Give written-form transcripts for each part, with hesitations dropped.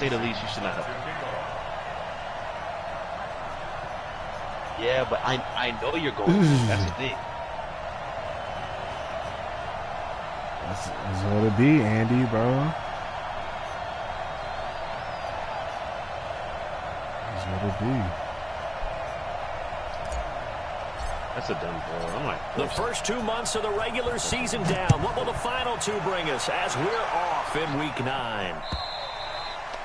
say the least, you should not have. Yeah, but I know you're going to. That's the thing. That's what it be, Andy, bro. That's what it be. That's a dumb ball. I'm like, the first 2 months of the regular season down. What will the final two bring us as we're off in week 9?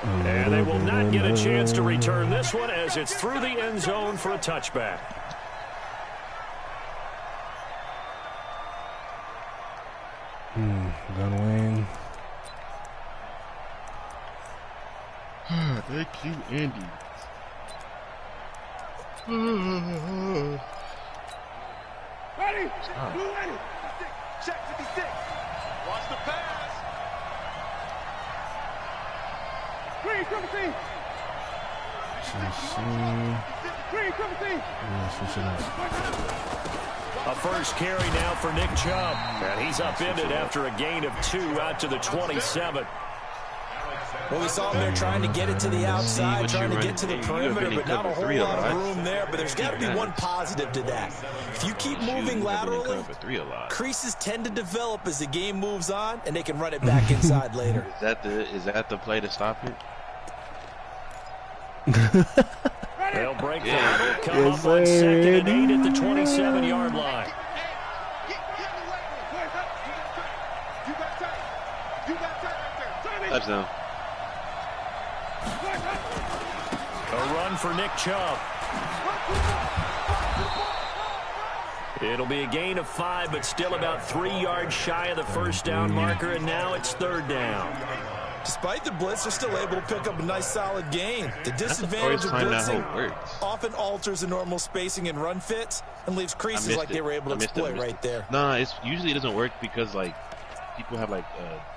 And they will not get a chance to return this one as it's through the end zone for a touchback. Gonna win. thank you, Andy. Ready? Blue ready. Check 56. Watch the pass. Green, come and see. Green, come and see. A first carry now for Nick Chubb. And he's upended after a gain of 2 out to the 27. Well, we saw him there trying to get it to the outside, trying to get to the perimeter, but not a whole lot of room there. But there's got to be one positive to that. If you keep moving laterally, creases tend to develop as the game moves on, and they can run it back inside later. Is that the play to stop it? They'll break the huddle, come up on 2nd and 8 at the 27-yard line. Touchdown. A run for Nick Chubb. It'll be a gain of 5, but still about 3 yards shy of the first down marker, and now it's 3rd down. Despite the blitz, they're still able to pick up a nice solid gain. The disadvantage of blitzing often alters the normal spacing and run fits and leaves creases like they were able to exploit right there. Nah, usually it doesn't work because like people have like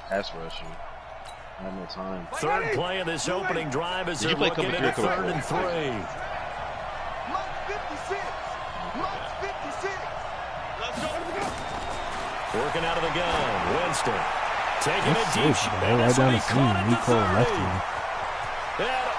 pass rush and I have no time. 3rd play of this opening drive as they're looking at a 3rd and 3. Working out of the gun, Winston. Taking a deep shot. Right down the seam. Nico left him.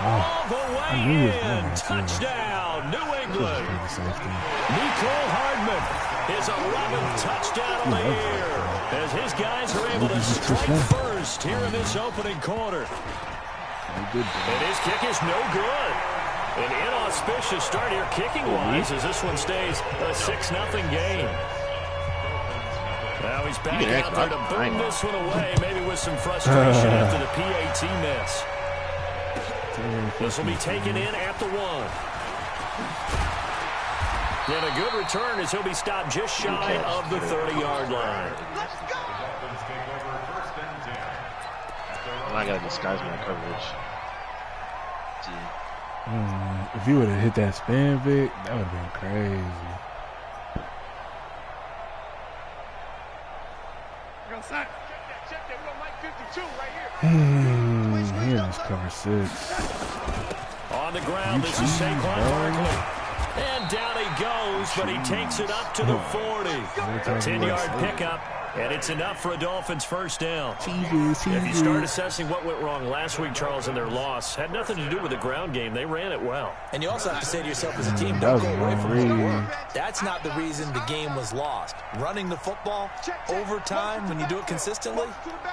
All the way in. Touchdown, New England. Nico Hardman, his 11th touchdown of the year. As his guys are able to strike first here in this opening quarter. And his kick is no good. An inauspicious start here kicking-wise as this one stays a 6-0 game. Now he's back out there to boom this one away, maybe with some frustration after the PAT miss. This will be taken in at the 1. And a good return as he'll be stopped just shy of the 30-yard line. I gotta disguise my coverage. If you would have hit that spin, Vic, that would have been crazy. Here is cover 6. On the ground, this is Saquon Barkley. And down he goes, but he takes it up to the 40. 10-yard pickup, and it's enough for a Dolphins first down. If you start assessing what went wrong last week, Charles, in their loss, had nothing to do with the ground game. They ran it well. And you also have to say to yourself as a team, don't go away from what worked. That's not the reason the game was lost. Running the football over time, when you do it consistently,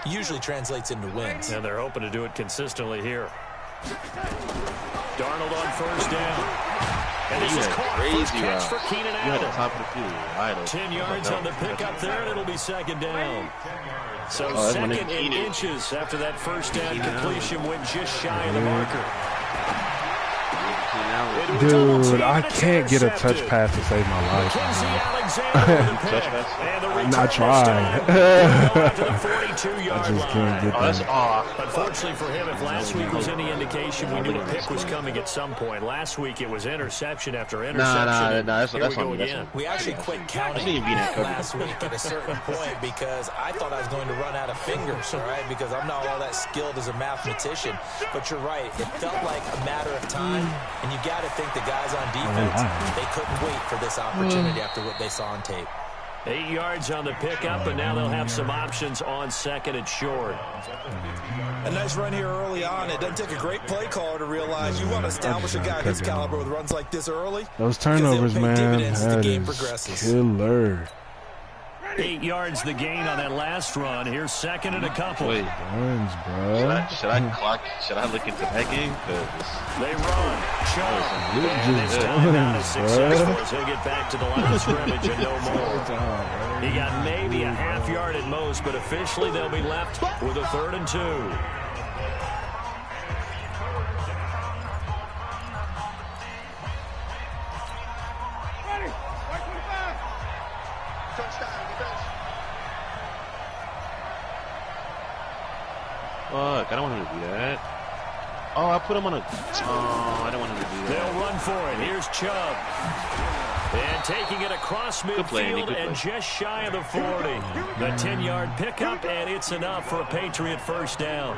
usually translates into wins. And they're hoping to do it consistently here. Darnold on first down. And this is caught. First catch for Keenan Allen. You had the top of the field. 10 yards on the pickup there, and it'll be 2nd down. So 2nd and inches after that first down completion went just shy of the marker. Dude, I can't get a touch pass to save my life. I tried. I just can't get that. Unfortunately for him, if last week was any indication, we knew a pick was coming at some point. Last week it was interception after interception. That's we go again. We actually quit counting last week at a certain point because I thought I was going to run out of fingers, all right, because I'm not all that skilled as a mathematician. But you're right. It felt like a matter of time, and you got to think the guys on defense, they couldn't wait for this opportunity after what they saw on tape. 8 yards on the pickup, and now they'll have some options on second and short. A nice run here early on. It doesn't take a great play caller to realize you want to establish a guy of his caliber with runs like this early. Those turnovers, man, that is killer. 8 yards the gain on that last run. Here's second and a couple. Wait, Burns, bro. should I look into that game? They run. And this time out of success. He'll get back to the line of scrimmage and no more. He got maybe a half yard at most, but officially they'll be left with a 3rd and 2. Fuck, I don't want him to do that. Oh, I put him on a... Oh, I don't want him to do that. They'll run for it. Here's Chubb. And taking it across midfield and just shy of the 40. The 10-yard pickup, and it's enough for a Patriot first down.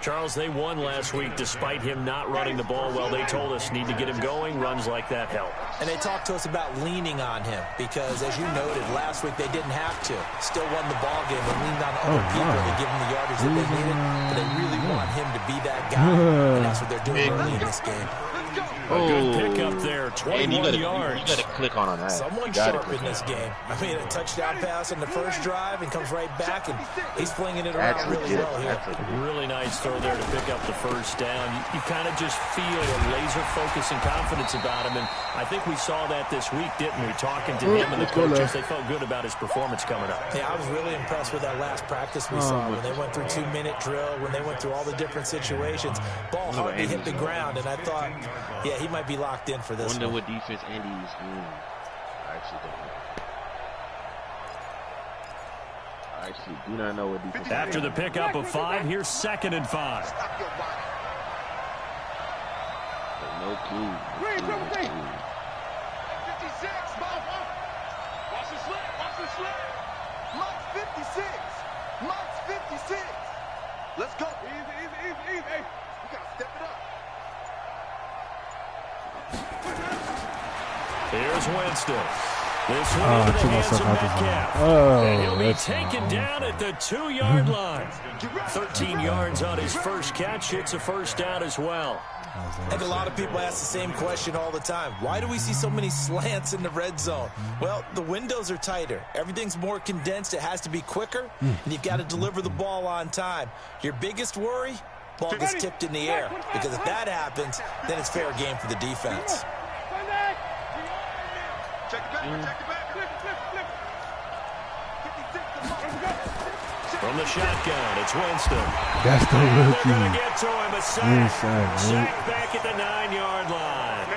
Charles, they won last week despite him not running the ball well. They told us need to get him going. Runs like that help. And they talked to us about leaning on him because, as you noted, last week they didn't have to. Still won the ball game and leaned on other people to give them the yardage that they needed. But they really want him to be that guy, and that's what they're doing early in this game. A good pickup there, 21 yards. You got to click on that. Someone sharp in this game. I mean, a touchdown pass on the first drive and comes right back, and he's flinging it around really well here. Really nice throw there to pick up the first down. You kind of just feel a laser focus and confidence about him, and I think we saw that this week, didn't we? Talking to him and the coaches, they felt good about his performance coming up. Yeah, I was really impressed with that last practice we saw when they went through 2-minute drill, when they went through all the different situations. Ball hardly hit the ground, and I thought, yeah, he might be locked in for this one. I wonder what defense Andy's doing. I actually do not know what defense. After the pickup of 5, here's 2nd and 5. No clue. 56, watch the slip, watch the slip. Mike's 56. Mike's 56. Let's go. Easy. Hey, we got to step it up. Here's Winston. This one into the hands of Metcalf. And he'll be taken down at the 2-yard line. 13 yards on his first catch. It's a first down as well. And a lot of people ask the same question all the time. Why do we see so many slants in the red zone? Well, the windows are tighter. Everything's more condensed. It has to be quicker, and you've got to deliver the ball on time. Your biggest worry? Ball gets tipped in the air. Because if that happens, then it's fair game for the defense. Check it back. Flip. From the shotgun, it's Winston. That's the rookie. They're going to get to him. A sack back at the 9-yard line.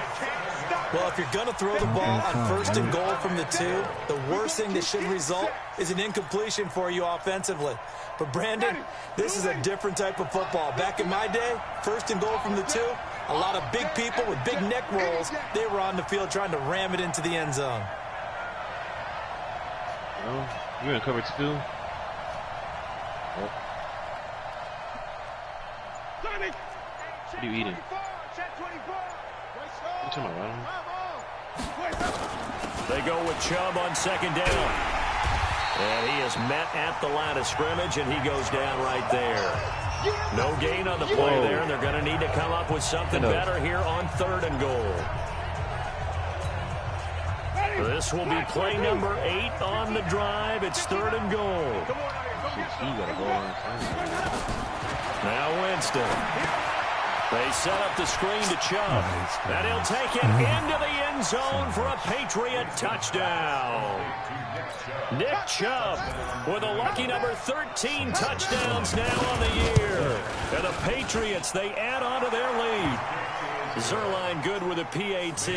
Well, if you're going to throw the ball on 1st and goal from the 2, the worst thing that should result is an incompletion for you offensively. But, Brandon, this is a different type of football. Back in my day, 1st and goal from the 2, a lot of big people with big neck rolls, they were on the field trying to ram it into the end zone. Well, you're in cover 2. What are you eating? What's in my room? They go with Chubb on 2nd down. And he is met at the line of scrimmage, and he goes down right there. No gain on the play there, and they're going to need to come up with something better here on 3rd and goal. This will be play number 8 on the drive. It's 3rd and goal. Now Winston. They set up the screen to Chubb. And he'll take it into the end zone for a Patriot touchdown. Nick Chubb with a lucky number 13 touchdowns now on the year. And the Patriots, they add on to their lead. Zuerlein good with a PAT.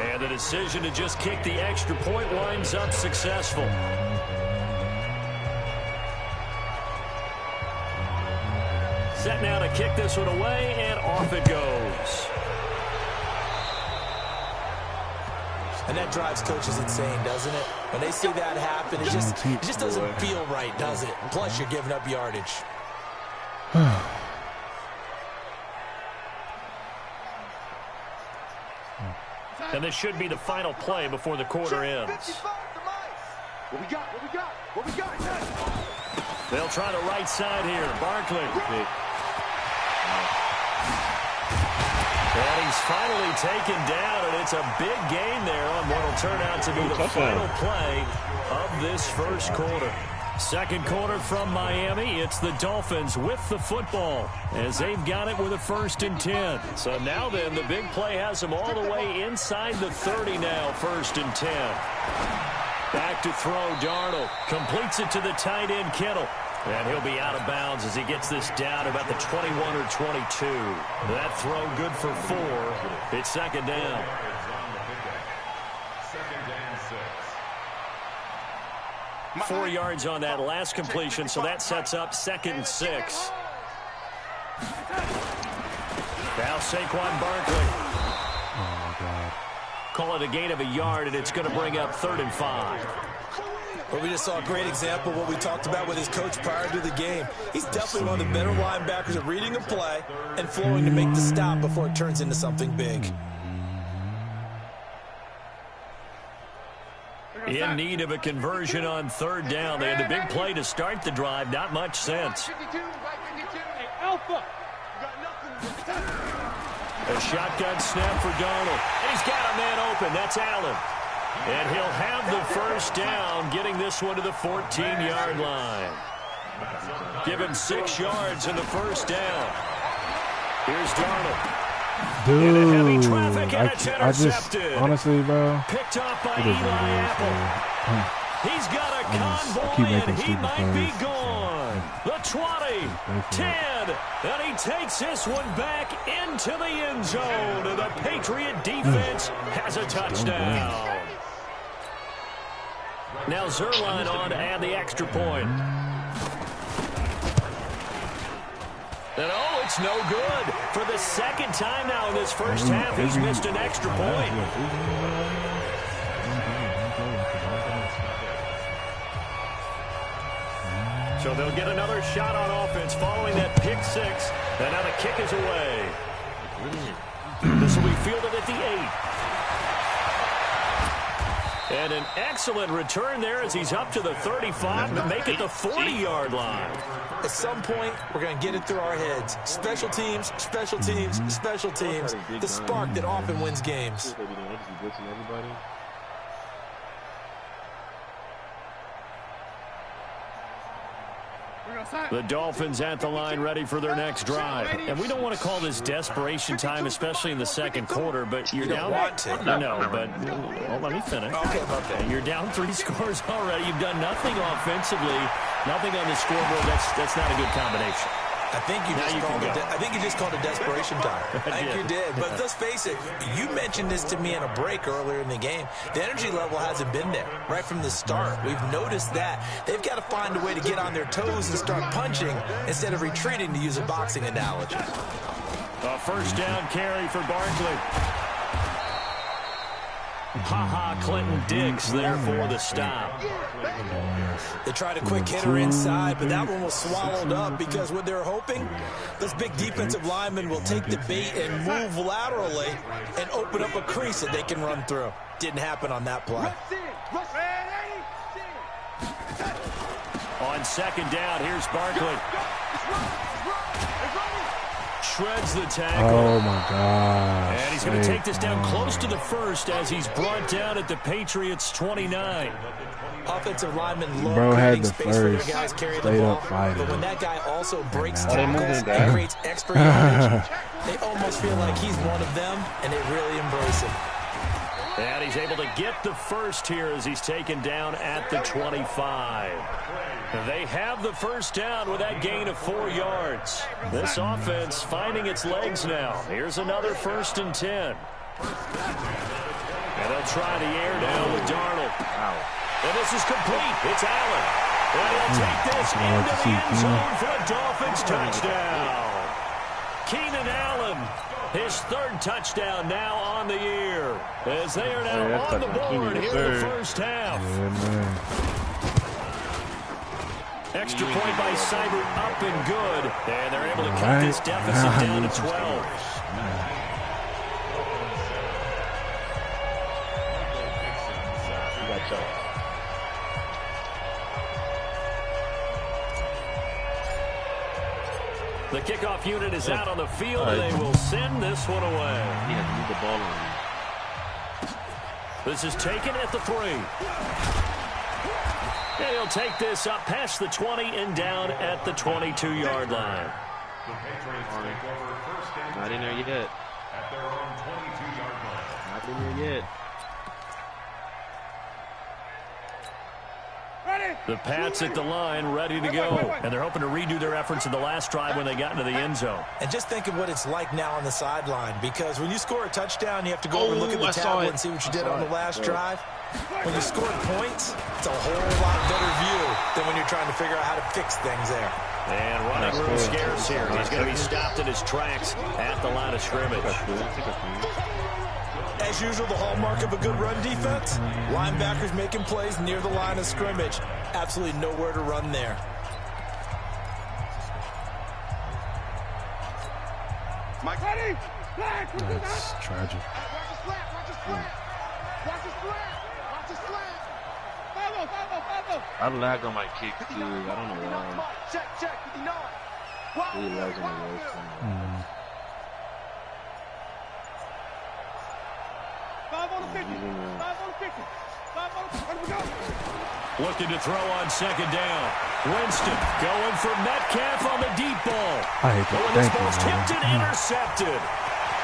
And the decision to just kick the extra point winds up successful. Set now to kick this one away, and off it goes. And that drives coaches insane, doesn't it? When they see that happen, it just doesn't feel right, does it? Plus, you're giving up yardage. And this should be the final play before the quarter ends. What we got? What we got? What we got? They'll try the right side here. Barkley. And he's finally taken down, and it's a big gain there on what will turn out to be the final play of this first quarter. Second quarter from Miami. It's the Dolphins with the football as they've got it with a 1st and 10. So now then, the big play has them all the way inside the 30 now, 1st and 10. Back to throw, Darnold. Completes it to the tight end, Kittle. And he'll be out of bounds as he gets this down about the 21 or 22. That throw good for 4. It's 2nd down. 4 yards on that last completion, so that sets up 2nd and 6. Now Saquon Barkley. Oh, my God. Call it a gain of a yard, and it's going to bring up 3rd and 5. Well, we just saw a great example of what we talked about with his coach prior to the game. He's definitely one of the better linebackers at reading a play and flowing to make the stop before it turns into something big. In need of a conversion on 3rd down. They had the big play to start the drive. Not much sense. A shotgun snap for Darnold. And he's got a man open. That's Allen. And he'll have the 1st down, getting this one to the 14-yard line. Give him 6 yards in the 1st down. Here's Darnold. Dude, I just, honestly, bro, picked up by Eli Apple. He's got a convoy, and he might be gone. The 20, 10, and he takes this one back into the end zone, and the Patriot defense has a touchdown. Now Zuerlein on to add the extra point. And oh, it's no good. For the 2nd time now in this first half, he's missed an extra point. So they'll get another shot on offense following that pick 6. And now the kick is away. This will be fielded at the 8. And an excellent return there as he's up to the 35 to make it the 40-yard line. At some point, we're going to get it through our heads. Special teams, special teams, special teams. The spark that often wins games. The Dolphins at the line ready for their next drive. And we don't want to call this desperation time, especially in the 2nd quarter, but you're down. No, but well, let me finish. Okay. You're down 3 scores already. You've done nothing offensively, nothing on the scoreboard. That's not a good combination. I think you just called it desperation time. I think you did. But let's face it, you mentioned this to me in a break earlier in the game. The energy level hasn't been there right from the start. We've noticed that. They've got to find a way to get on their toes and start punching instead of retreating, to use a boxing analogy. A 1st down carry for Barkley. Clinton Diggs there for the stop. They tried a quick hitter inside, but that one was swallowed up because what they're hoping, this big defensive lineman will take the bait and move laterally and open up a crease that they can run through. Didn't happen on that play. On 2nd down, here's Barkley. Shreds the tackle. Oh, my gosh. And he's going to take this down close to the 1st as he's brought down at the Patriots' 29. Offensive linemen love creating space for their guys carry the ball. But when that guy also breaks tackles and creates extra yardage, they almost feel like he's one of them, and they really embrace him. And he's able to get the 1st here as he's taken down at the 25. They have the 1st down with that gain of 4 yards. This offense finding its legs now. Here's another 1st and 10. And they'll try the air down with Darnold. And this is complete. It's Allen. And he'll take this into the end zone for a Dolphins touchdown. Keenan Allen, his 3rd touchdown now on the year, as they are now on the board here in the first half. Extra point by Seibert up and good. And they're able to cut this deficit down to 12. The kickoff unit is out on the field, and they will send this one away. He had to move the ball on. This is taken at the 3. And he'll take this up past the 20 and down at the 22-yard line. Not in there yet. Not in there yet. The Pats at the line, ready to go. And they're hoping to redo their efforts in the last drive when they got into the end zone. And just think of what it's like now on the sideline, because when you score a touchdown, you have to go over and look at the tablet and see what you did on the last drive. When you scored points, it's a whole lot better view than when you're trying to figure out how to fix things there. And running room scarce here. He's going to be stopped in his tracks at the line of scrimmage. As usual, the hallmark of a good run defense, linebackers making plays near the line of scrimmage. Absolutely nowhere to run there. That's tragic. I lag on my kick too. I don't know why. Check, 59. Really lags on the road. Looking to throw on second down. Winston going for Metcalf on the deep ball. I hate that. Going this ball's tipped and intercepted.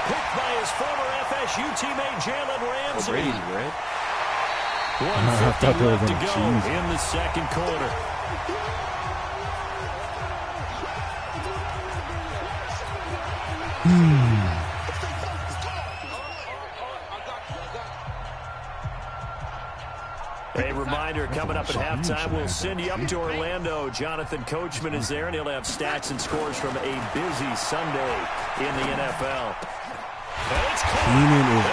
Picked by his former FSU teammate Jalen Ramsey. Brady's red. 150 left to go in the second quarter. A reminder, coming up at halftime, we'll send you up to Orlando. Jonathan Coachman is there, and he'll have stats and scores from a busy Sunday in the NFL. And it's Keenan is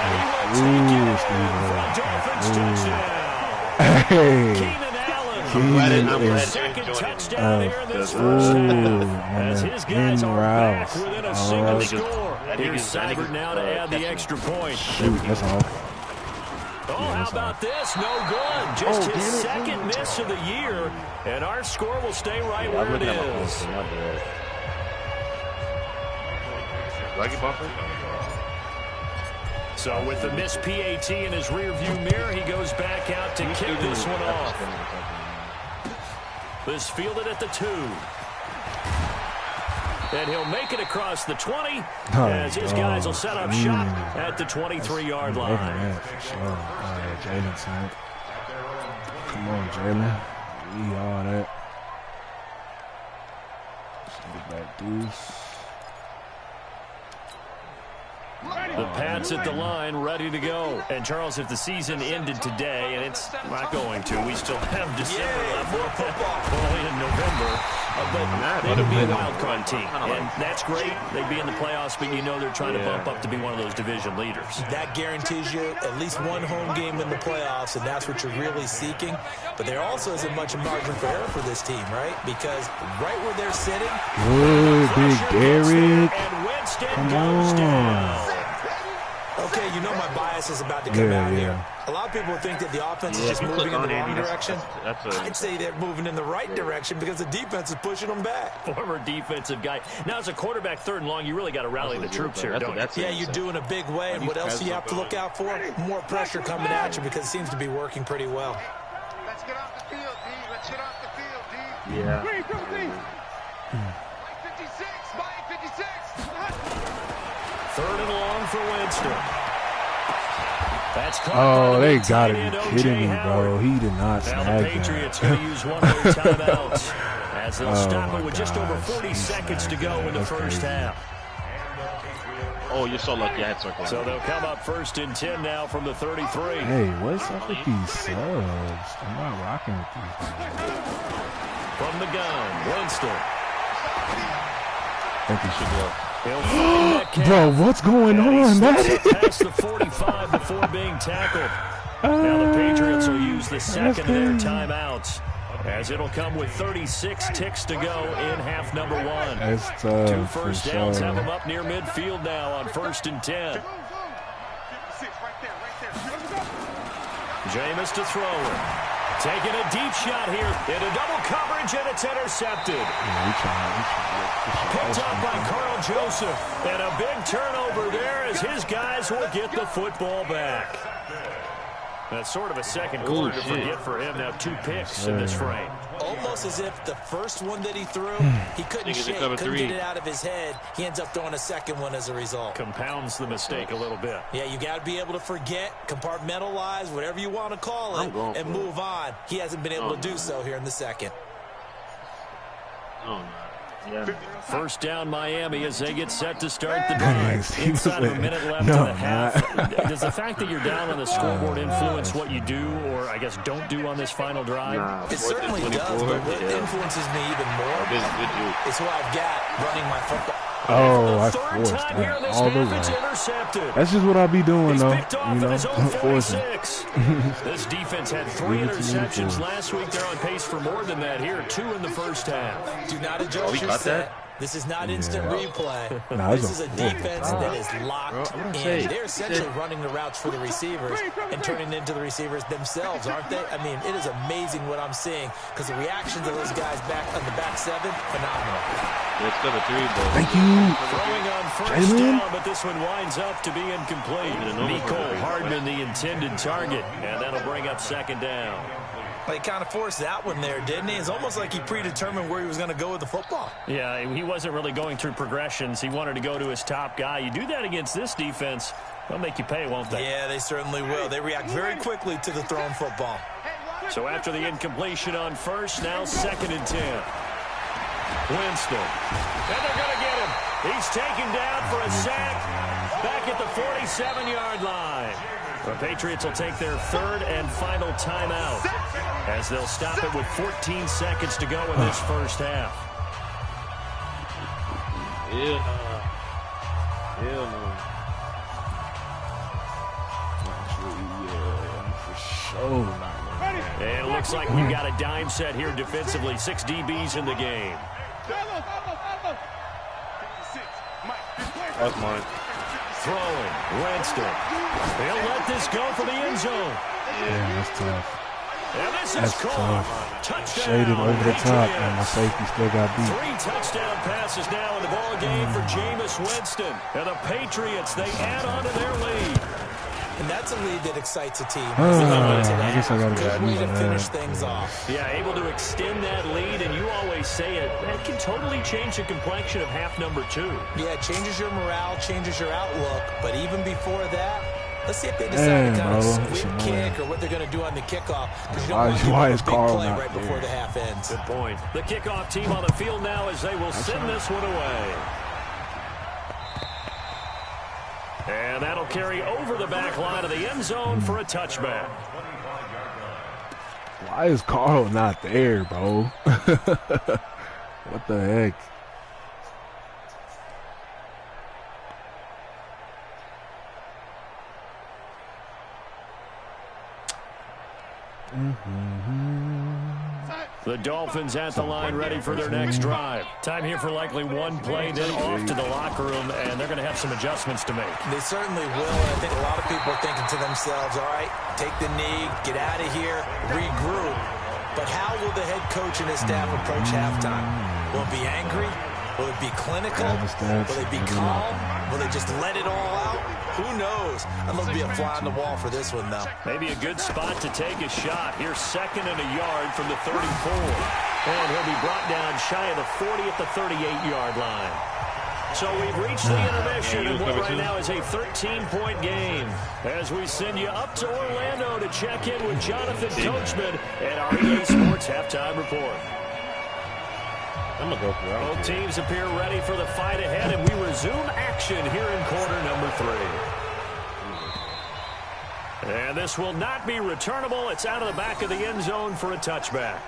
Keenan Allen. Second touchdown here in this first half. As his guys are back within a single score. Here's Seibert now to add the extra point. Shoot, that's all. Oh, how about this? No good. Just his second miss of the year, and our score will stay right where it is. So with the missed PAT in his rearview mirror, he goes back out to kick this one off. This fielded at the 2. And he'll make it across the 20 as his guys will set up shop at the 23-yard line. Jalen, son. Come on, Jalen. We all that. Get back deuce. The Pats at the line, ready to go. And, Charles, if the season ended today, and it's not going to, we still have December left. Only in November. But they would be a wild card team. And that's great. They'd be in the playoffs, but you know they're trying to bump up to be one of those division leaders. That guarantees you at least one home game in the playoffs, and that's what you're really seeking. But there also isn't much margin for error for this team, right? Because right where they're sitting, good, Big Derek. And Winston Come goes on. down. Okay, you know my bias is about to come out here. A lot of people think that the offense is just moving in the wrong direction. I'd say they're moving in the right direction because the defense is pushing them back. Former defensive guy. Now, as a quarterback, 3rd and long, you really got to rally the troops here, don't you? Yeah, you do in a big way. And what else do you have to look out for? More pressure coming at you because it seems to be working pretty well. Let's get off the field, D. Let's get off the field, D. Yeah. 56, 56. 3rd and long for Winston. That's Oh, they gotta be kidding me, bro. He did not now snag the Patriots that. going to use one of their timeouts as they'll stop it with just over 40 seconds to go in the first half. Oh, you're so lucky I had circle. So they'll come up 1st and 10 now from the 33. Hey, what's up with these subs? I'm not rocking with these guys. From the gun, Winston. I think he should go. Bro, what's going on, man? Past the 45 before being tackled. Now the Patriots will use the second of their timeouts, as it'll come with 36 ticks to go in half number 1. That's tough. 2 first downs have them up near midfield now on 1st and 10. Jameis to throw it. Taking a deep shot here into double coverage, and it's intercepted. Picked up by Carl Joseph. And a big turnover there as his guys will get the football back. That's sort of a second quarter to forget for him. Now 2 picks in this frame. Almost as if the first one that he threw, he couldn't get it out of his head. He ends up throwing a second one as a result. Compounds the mistake a little bit. Yeah, you got to be able to forget, compartmentalize, whatever you want to call it, and move on. He hasn't been able to do so here in the second. Oh, no. Yeah. First down Miami as they get set to start the drive. Inside of a minute left in the half. Does the fact that you're down on the scoreboard influence what you do, or I guess don't do on this final drive? Nah, it certainly does, but what influences me even more is who I've got running my football. Oh, I forced that all the way. That's just what I be doing, though. You know, forcing. This defense had 3 interceptions last week. They're on pace for more than that here. 2 in the first half. Do not adjust your set. This is not instant replay. This is a defense that is locked in. They're essentially running the routes for the receivers and turning into the receivers themselves, aren't they? I mean, it is amazing what I'm seeing because the reactions of those guys back on the back 7, phenomenal. Let's go to 3, bro. Thank you. Throwing on first down, but this one winds up to be incomplete. Nicole Hardman, the intended target, and that'll bring up second down. He kind of forced that one there, didn't he? It's almost like he predetermined where he was going to go with the football. Yeah, he wasn't really going through progressions. He wanted to go to his top guy. You do that against this defense, they'll make you pay, won't they? Yeah, they certainly will. They react very quickly to the thrown football. So after the incompletion on first, now 2nd and 10. Winston. And they're going to get him. He's taken down for a sack back at the 47-yard line. The Patriots will take their 3rd and final timeout as they'll stop it with 14 seconds to go in this first half. Hell no. And it looks like we've got a dime set here defensively. 6 DBs in the game. That's mine. Throwing, Winston. He'll let this go for the end zone. Yeah, that's tough. And this That's is caught. tough. Shaded over the top, and my safety still got beat. 3 touchdown passes now in the ball game for Jameis Winston. And the Patriots, they add on to their lead. And that's a lead that excites a team. I guess I got to good way to finish things off. Yeah, able to extend that lead, and you always say it, that can totally change the complexion of half number 2. Yeah, it changes your morale, changes your outlook. But even before that, let's see if they decide to kind of squib kick or what they're going to do on the kickoff. Because you don't want to do a big play right before the half ends. Good point. The kickoff team on the field now as they will send this one away. And that'll carry over the back line of the end zone for a touchback. Why is Carl not there, bro? What the heck? The Dolphins at the line ready for their next drive. Time here for likely one play, then off to the locker room, and they're going to have some adjustments to make. They certainly will, and I think a lot of people are thinking to themselves, all right, take the knee, get out of here, regroup. But how will the head coach and his staff approach halftime? Will it be angry? Will it be clinical? Will it be calm? Will they just let it all out? Who knows? I'd love to be a fly on the wall for this one, though. Maybe a good spot to take a shot. Here's 2nd and a yard from the 34. And he'll be brought down shy of the 40 at the 38-yard line. So we've reached the intermission, and what right now is a 13-point game. As we send you up to Orlando to check in with Jonathan Coachman at our EA Sports Halftime Report. I'm going to go for it. Both teams appear ready for the fight ahead, and we resume action here in quarter number 3. And this will not be returnable. It's out of the back of the end zone for a touchback.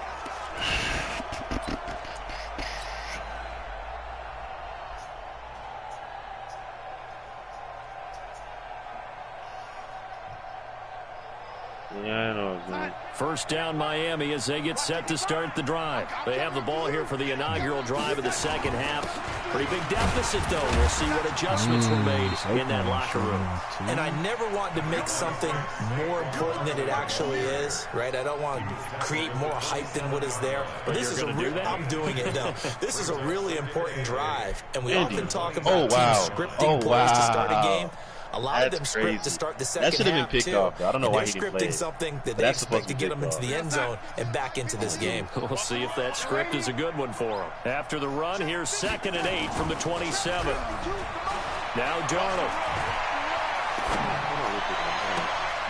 Yeah, I know. Man. First down, Miami, as they get set to start the drive. They have the ball here for the inaugural drive of the second half. Pretty big deficit, though. We'll see what adjustments were made in that locker room. And I never want to make something more important than it actually is, right? I don't want to create more hype than what is there. But this is I'm doing it now. This is a really important drive, and we often talk about teams scripting plays to start a game. A lot of them script to start the second half, that should have been picked off. I don't know why he didn't play it. They're scripting something that they expect to get them into the end zone and back into this game. We'll see if that script is a good one for them. After the run, here's 2nd and 8 from the 27. Now Darnold.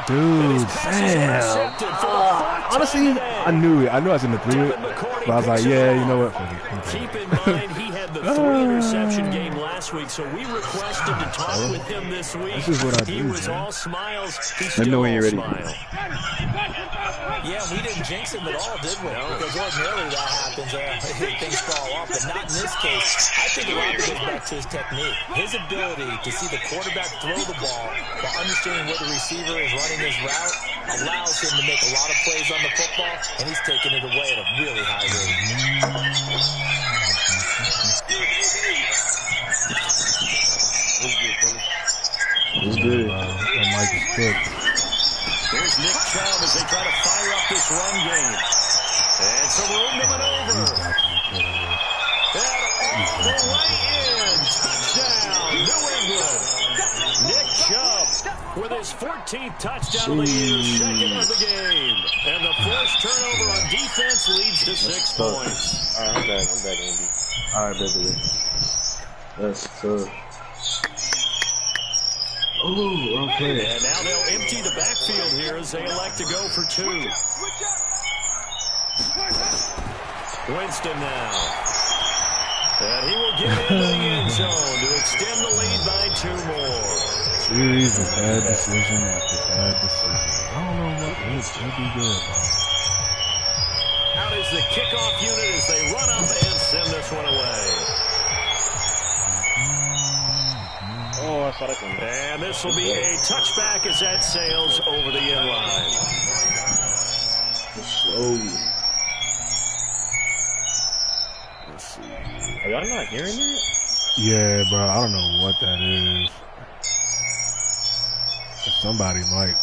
Dude, damn. Honestly, I knew it. I knew I was in the 3, but I was like, yeah, you know what? Keep in mind, he had the 3-interception game last week, so we requested to talk with him this week. This is what I do. He was all smiles. He's still all smiles. Yeah, we didn't jinx him at all, did we? No. Because ordinarily that happens. Things fall off, but not in this case. I think a lot of it goes back to his technique. His ability to see the quarterback throw the ball while understanding where the receiver is running his route allows him to make a lot of plays on the football, and he's taking it away at a really high rate. It's good. Mike is quick. Here's Nick Chubb as they try to fire up this run game. And some room to maneuver. And all the way in. Touchdown, New England. Nick Chubb with his 14th touchdown of the year, 2nd of the game. And the first turnover on defense leads to 6 points. All right, I'm back, Andy. All right, baby. That's tough. Oh, okay. And now they'll empty the backfield here as they elect to go for 2. Winston now. And he will get into the end zone to extend the lead by 2 more. Series of bad decision after bad decision. I don't know what would be good. Out is the kickoff unit as they run up and send this one away. Oh, I saw that one. And this will be a touchback as that sails over the end line. Slowly. Let's see. Are y'all not hearing that? Yeah, bro. I don't know what that is. Somebody might.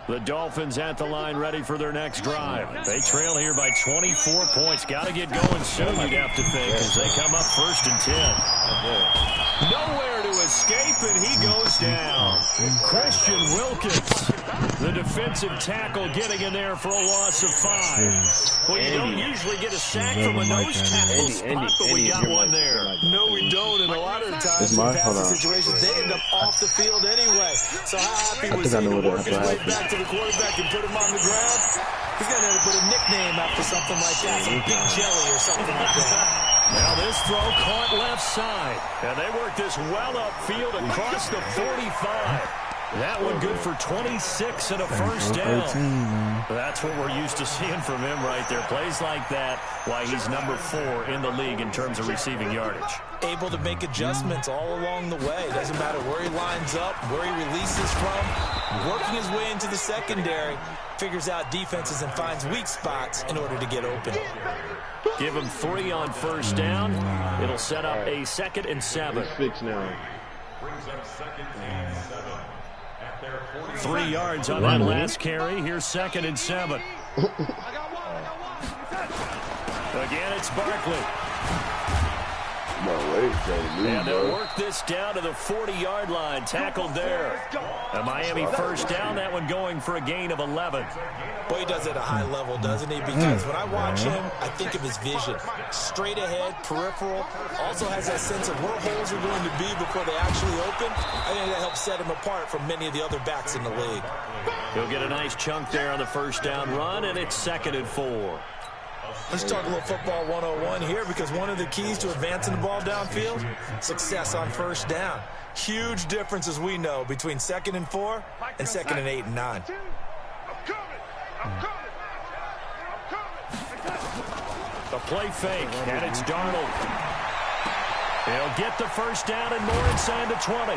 The Dolphins at the line ready for their next drive. They trail here by 24 points. Got to get going soon, you'd have to think, as they come up 1st and 10. Nowhere to escape, and he goes down. Christian Wilkins, the defensive tackle, getting in there for a loss of 5. Well, you don't usually get a sack from a nose tackle spot, but we got one there. No, we don't, and a lot of the times in passing situations, they end up off the field anyway. So how happy was he to work his way back to the quarterback and put him on the ground? He's going to have to put a nickname after something like that, some Big Jelly or something like that. Now this throw caught left side. And they work this well upfield across the 45. That one good for 26 and a first down. That's what we're used to seeing from him right there. Plays like that, why he's number 4 in the league in terms of receiving yardage. Able to make adjustments all along the way. Doesn't matter where he lines up, where he releases from. Working his way into the secondary. Figures out defenses and finds weak spots in order to get open. Give him 3 on first down. It'll set up a 2nd and 7. It's fixed now. 3 yards on that last carry. Here's 2nd and 7. Again, it's Barkley. And they'll work this down to the 40-yard line. Tackled there. A Miami first down. That one going for a gain of 11. Boy, he does it at a high level, doesn't he? Because when I watch him, I think of his vision. Straight ahead, peripheral. Also has that sense of where holes are going to be before they actually open. I think that helps set him apart from many of the other backs in the league. He'll get a nice chunk there on the first down run, and it's 2nd and 4. Let's talk a little football 101 here, because one of the keys to advancing the ball downfield, success on first down. Huge difference, as we know, between 2nd and 4 and 2nd and 8 and 9. The play fake, and it's Darnold. He'll get the first down and more inside the 20.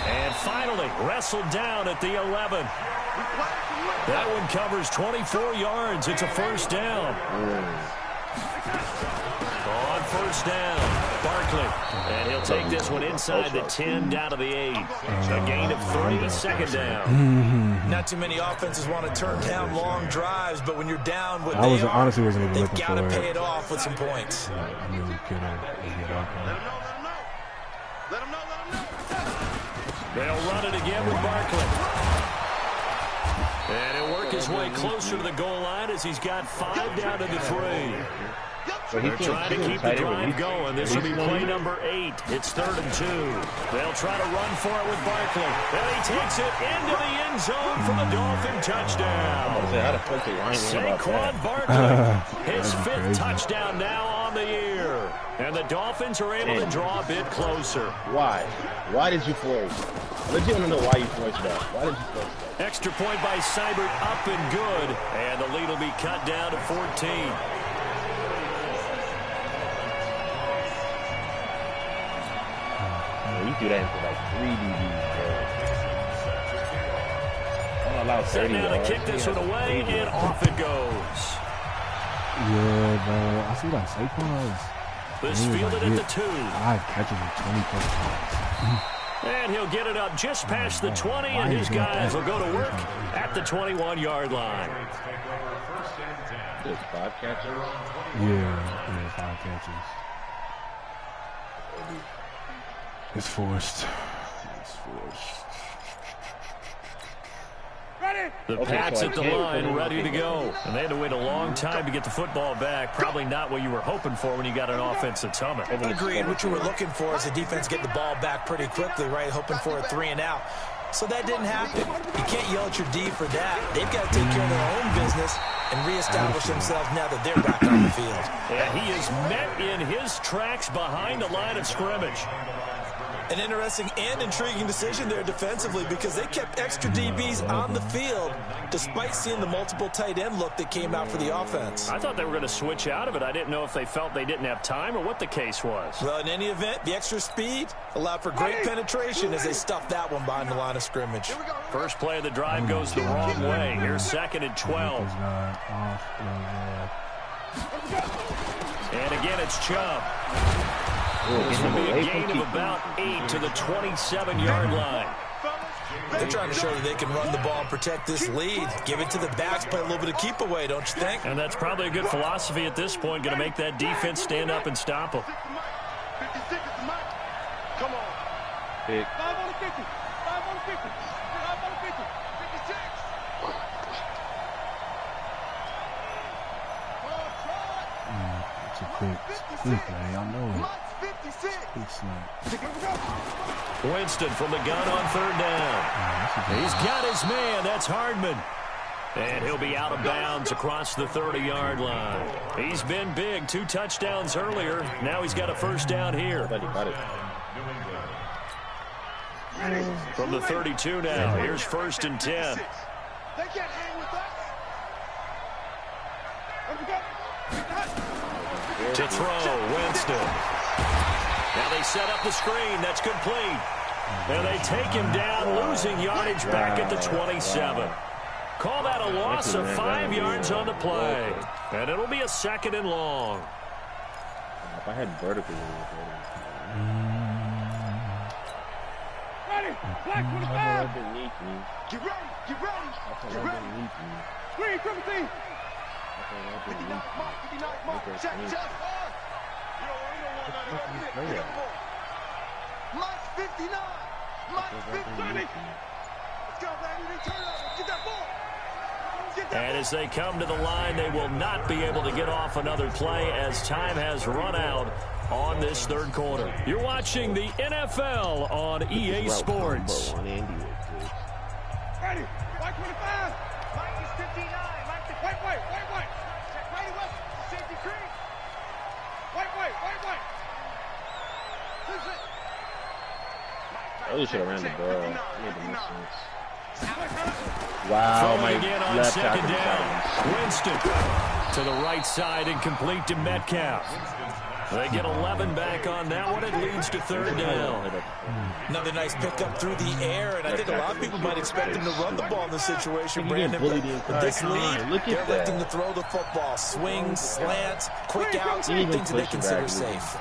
And finally wrestled down at the 11. That one covers 24 yards. It's a first down. On first down, Barkley. And he'll take this one inside the 10 down to the 8. A gain of 3, second down. Not too many offenses want to turn down long drives, but when you're down what honestly wasn't even they've looking got to for pay it off with some points. I knew we could have. Let him know. They'll run it again with Barkley. And he'll work his way closer to the goal line as he's got 5 down to the 3. They're trying to keep the drive going. This will be play number 8. It's 3rd and 2. They'll try to run for it with Barkley. And he takes it into the end zone for the Dolphin touchdown. Saquon Barkley, his 5th touchdown now on the year. And the Dolphins are able to draw a bit closer. Why? Why did you force? I legit want to know why you forced that. Why did you force that? Extra point by Seibert, up and good. And the lead will be cut down to 14. You do that into like 3 DBs, bro. Set now to kick this one away, and off it goes. Yeah, bro. I see that Saquon. This fielded at the 2. 5 catches and 20+ points. And he'll get it up just past the 20, and his guys will go to work at the 21-yard line. 5 catches? Yeah, 5 catches. It's forced. The Pats at the line, ready to go. And they had to wait a long time to get the football back. Probably not what you were hoping for when you got an offense that's humming. Agreed. What you were looking for is the defense get the ball back pretty quickly, right? Hoping for a 3 and out. So that didn't happen. You can't yell at your D for that. They've got to take care of their own business and reestablish themselves now that they're back on the field. And he is met in his tracks behind the line of scrimmage. An interesting and intriguing decision there defensively because they kept extra DBs on the field despite seeing the multiple tight end look that came out for the offense. I thought they were going to switch out of it. I didn't know if they felt they didn't have time or what the case was. Well, in any event, the extra speed allowed for great penetration as they stuffed that one behind the line of scrimmage. First play of the drive goes the wrong way. Here's 2nd and 12. And again, it's Chubb. This will be a gain of about 8 to the 27-yard line. They're trying to show that they can run the ball and protect this lead. Give it to the backs, play a little bit of keep away, don't you think? And that's probably a good philosophy at this point, going to make that defense stand up and stop them. 56 is the mark. Come on. Pick. 5 on the 50. 5 on the 50. 5 on the 50. 56. It's a quick play. I know it. Winston from the gun on 3rd down. He's got his man. That's Hardman. And he'll be out of bounds across the 30-yard line. He's been big. 2 touchdowns earlier. Now he's got a first down here. From the 32 now. Here's 1st and 10. They can't hang with us. To throw, Winston. Now they set up the screen. That's complete. And they take him down, losing yardage back at the 27. Call that a loss of 5 yards on the play. And it'll be a 2nd and long. If I had vertical, Ready. Black 25. Get ready. Get ready. Get ready. Green, 17. 59, mark. Check. Mike's 59. Mike's 59. Let's go, baby. Turn up. Get that ball. And as they come to the line, they will not be able to get off another play as time has run out on this 3rd quarter. You're watching the NFL on EA Sports. Ready. Mike 25. Mike is 59. Wait. Ready, West. Safety creek. Wait. I really should have ran the ball. Wow, my again on left 2nd tackle. down. Winston to the right side and complete to Metcalf. They get 11 back on that one. It leads to third down. Another nice pickup through the air, and I think a lot of people might expect him to run the ball in this situation, Brandon. But this lead, they're electing to throw the football. Swings, slants, quick outs, things that they consider safe.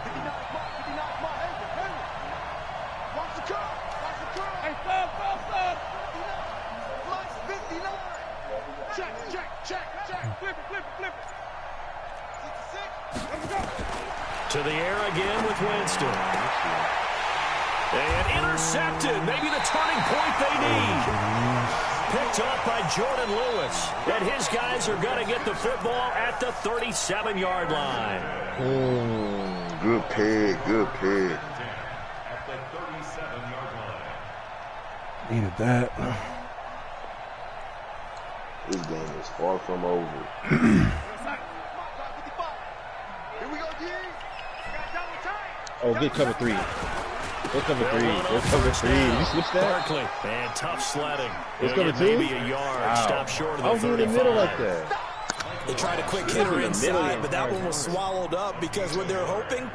To the air again with Winston. And intercepted. Maybe the turning point they need. Picked off by Jordan Lewis. And his guys are going to get the football at the 37-yard line. Good pick. Good pick. Needed that. This game is far from over. Oh, good cover 3. Good cover 3. Good cover 3. Did you switch that? Barkley. And tough sledding. It's cover 2? Maybe a yard. Wow. Stop short of the 35. In the middle like that. They tried a quick hitter inside, but that one was swallowed up because what they're hoping,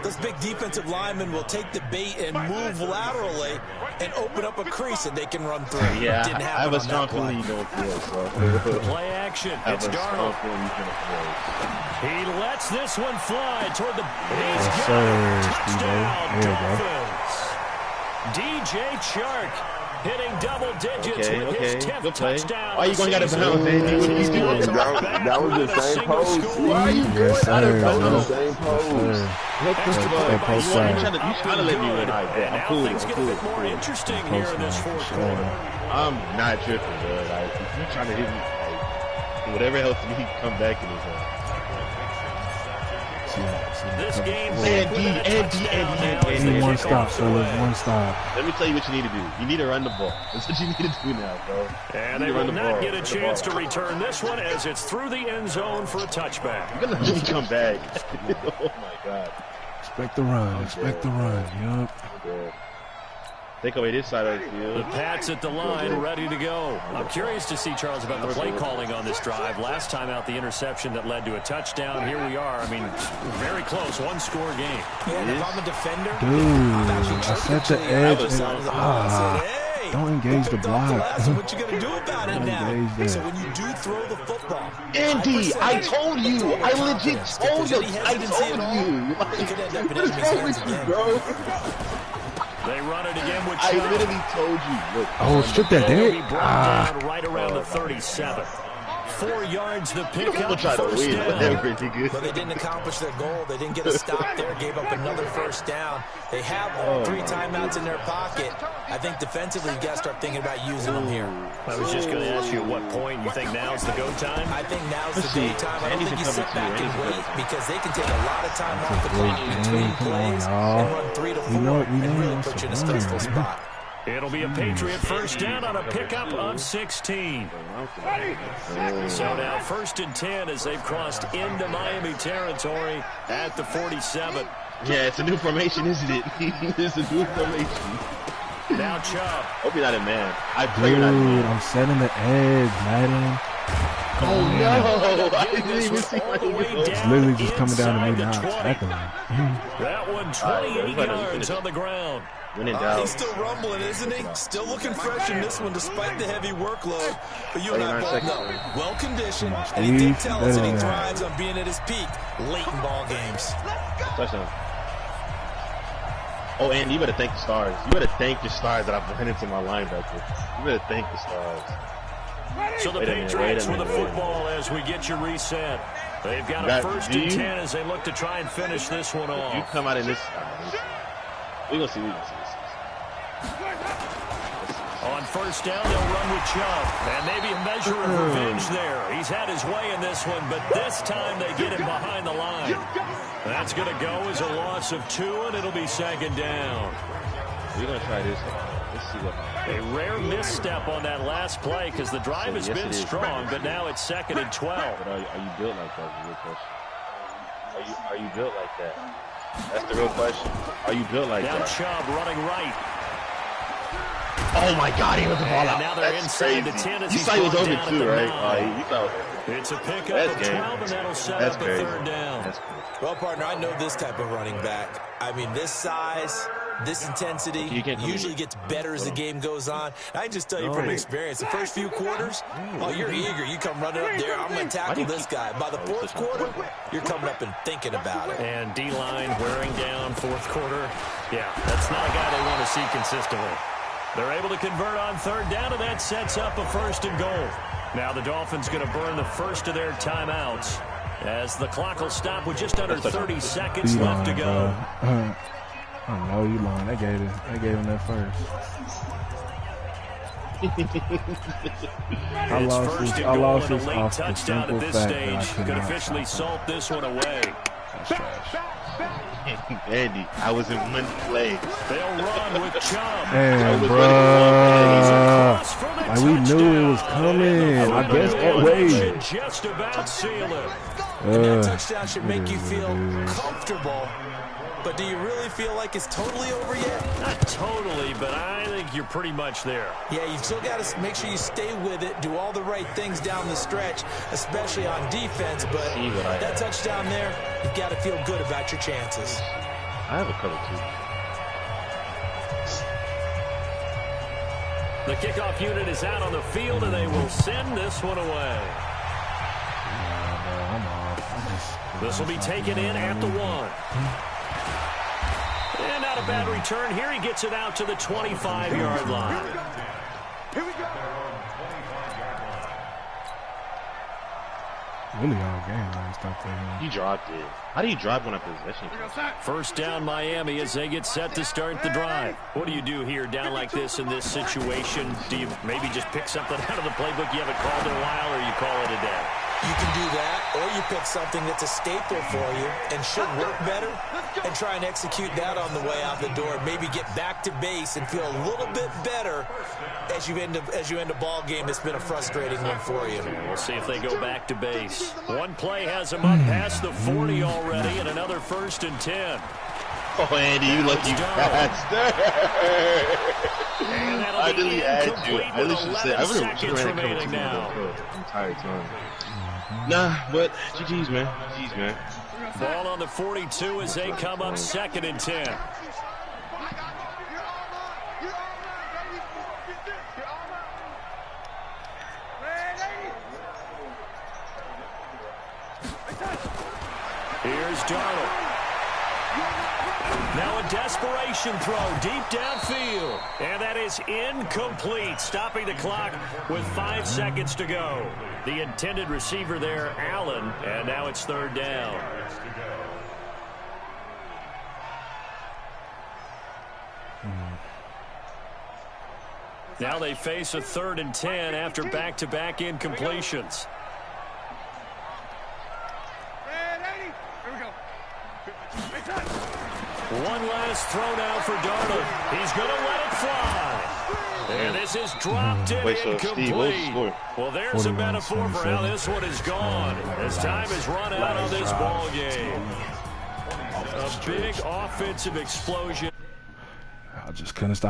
this big defensive lineman will take the bait and move laterally and open up a crease and they can run through. Yeah, I have a strong feeling you're going to feel. So. Play action. It's Darnold. He lets this one fly toward the touchdown. Dolphins. DJ Chark hitting double digits with his 10th touchdown. Why are you going out of bounds, Andy? What are you doing? That was the same pose. Why are you going out of bounds? That was the same pose. You trying to let me win. I'm cool. Things get a bit more interesting here in this fourth quarter. I'm not tripping, bro. Like, if you trying to hit me, like, whatever helps me come back in his head. This game, Andy, one stop, fellas, one stop. Let me tell you what you need to do. You need to run the ball. That's what you need to do now, bro. And they will not get a chance to return this one as it's through the end zone for a touchback. You're going to let me come back. Oh, my God. Expect the run. Expect the run. Yup. Take away this side of the field. The Pats at the line, ready to go. I'm curious to see, Charles, about the play calling on this drive. Last time out, the interception that led to a touchdown. Here we are. I mean, very close. One-score game. Yeah, if I'm a defender, dude, I set the edge. Don't engage the block. What you gonna do about it now? So when you do throw the football, Andy, I told you. I legit told you. I told you. What is wrong with you, bro? They run it again with Chubb. I literally told you. Look, oh, strip that there. Down right around the 37. 4 yards the pickup. But they didn't accomplish their goal. They didn't get a stop there. Gave up another first down. They have 3 timeouts in their pocket. I think defensively you got to start thinking about using them here. I was just going to ask you at what point you think now's the go time? I think now's the go time. I don't think you sit back and wait because they can take a lot of time off the clock between plays and run 3 to 4 and really put you in a stressful spot. It'll be a Patriot first down on a pickup of 16. So now 1st and 10 as they've crossed into Miami territory at the 47. Yeah, it's a new formation, isn't it? It's a new formation. Now Chubb. Hope you're not a man. Dude, I'm setting the edge, Madden. Oh, no. I didn't even see my It's literally just coming down to me now. Tackling. That one 28 yards on the ground. He's still rumbling, isn't he? Still looking fresh in this one despite the heavy workload. But you and I both know, well-conditioned, and he did tell us that he thrives on being at his peak late in ball games. Oh, Andy, you better thank the stars. You better thank the stars that I've run into my linebacker. You better thank the stars. So the Patriots with the football as we get you reset. They've got a 1st and 10 as they look to try and finish this one off. You come out in this. We're going to see. On 1st down, they'll run with Chubb. And maybe a measure of revenge there. He's had his way in this one, but this time they get him behind the line. That's going to go as a loss of 2, and it'll be 2nd down. We're going to try this. Let's see what happens. A rare misstep on that last play because the drive has been strong, but now it's 2nd and 12. But are you built like that? Is the real question. Are you built like that? That's the real question. Are you built like that? Now Chubb running right. Oh my God, he was the ball out. Now they're That's inside crazy. the 10 as You he's saw he was brought over down too, at the right? 9. You saw. It's a pickup That's of game. 12, and that'll set That's up a crazy. third down. That's crazy. Well, partner, I know this type of running back. I mean, this size, this intensity usually gets better as the game goes on. I can just tell you from experience, the first few quarters, oh, you're eager. You come running up there, I'm going to tackle this guy. By the fourth quarter, you're coming up and thinking about it. And D-line wearing down fourth quarter. Yeah, that's not a guy they want to see consistently. They're able to convert on third down, and that sets up a 1st and goal. Now the Dolphins going to burn the first of their timeouts as the clock will stop with just under 30 seconds left to go. I know you lying. I gave him that first. It's first and goal and a late touchdown at this stage. Could officially salt this one away. That's trash. Andy, I was in one play. They'll run with Chubb. Man, bruh. Like, we knew it was coming. I guess that way. Just about seal it. And that touchdown should make you feel comfortable. But do you really feel like it's totally over yet? Not totally, but I think you're pretty much there. Yeah, you've still got to make sure you stay with it, do all the right things down the stretch, especially on defense. But that touchdown there, you've got to feel good about your chances. I have a cover too. The kickoff unit is out on the field, and they will send this one away. This will be taken in at the 1. And not a bad return. Here he gets it out to the 25-yard line. Here we go. Really all game last up there. He dropped it. How do you drop on a possession? First down Miami as they get set to start the drive. What do you do here down like this in this situation? Do you maybe just pick something out of the playbook you haven't called in a while, or you call it a day? You can do that, or you pick something that's a staple for you and should work better and try and execute that on the way out the door. Maybe get back to base and feel a little bit better as you end a ball game that's been a frustrating one for you. We'll see if they go back to base. One play has them up past the 40 already, and another 1st and 10. Oh, Andy, you lucky bastard. And that'll I be didn't add incomplete you. I with literally said, 11 I would have seconds remaining now. Entire time. Nah, but GG's, man. GG's, man. Ball on the 42 as they come up 2nd and 10. Here's Darnold. Now a desperation throw deep downfield. And that is incomplete, stopping the clock with 5 seconds to go. The intended receiver there, Allen, and now it's 3rd down. Now they face a 3rd and 10 after back-to-back incompletions. One last throw now for Darnold. He's going to let it fly. And this is dropped in incomplete. Well, there's a metaphor for how this one is gone as time is run out on this ball game. A big offensive explosion. I just couldn't stop